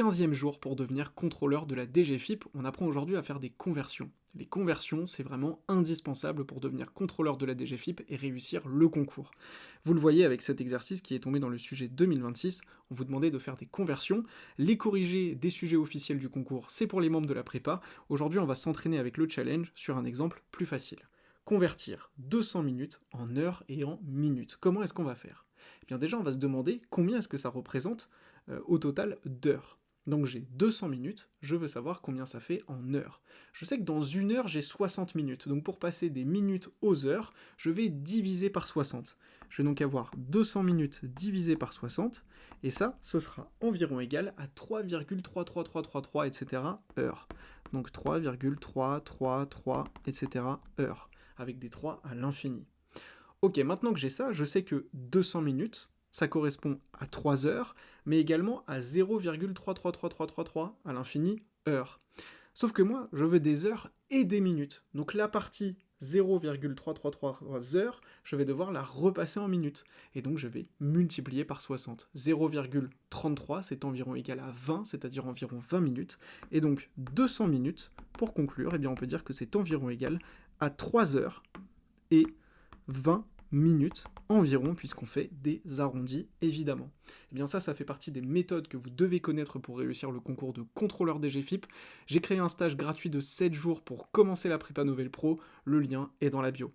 15e jour pour devenir contrôleur de la DGFiP. On apprend aujourd'hui à faire des conversions. Les conversions, c'est vraiment indispensable pour devenir contrôleur de la DGFiP et réussir le concours. Vous le voyez avec cet exercice qui est tombé dans le sujet 2026, on vous demandait de faire des conversions. Les corrigés des sujets officiels du concours, c'est pour les membres de la prépa. Aujourd'hui, on va s'entraîner avec le challenge sur un exemple plus facile. Convertir 200 minutes en heures et en minutes. Comment est-ce qu'on va faire ? Eh bien déjà, on va se demander combien est-ce que ça représente au total d'heures. Donc j'ai 200 minutes, je veux savoir combien ça fait en heures. Je sais que dans une heure, j'ai 60 minutes, donc pour passer des minutes aux heures, je vais diviser par 60. Je vais donc avoir 200 minutes divisé par 60, et ça, ce sera environ égal à 3,33333, etc. heures. Donc 3,333, etc. heures, avec des 3 à l'infini. Ok, maintenant que j'ai ça, je sais que 200 minutes, ça correspond à 3 heures, mais également à 0,33333 à l'infini heures. Sauf que moi, je veux des heures et des minutes. Donc la partie 0,333 heures, je vais devoir la repasser en minutes. Et donc je vais multiplier par 60. 0,33, c'est environ égal à 20, c'est-à-dire environ 20 minutes. Et donc 200 minutes, pour conclure, eh bien on peut dire que c'est environ égal à 3 heures et 20 minutes environ, puisqu'on fait des arrondis, évidemment. Et bien ça fait partie des méthodes que vous devez connaître pour réussir le concours de contrôleur DGFiP. J'ai créé un stage gratuit de 7 jours pour commencer la prépa Nouvelle Pro, le lien est dans la bio.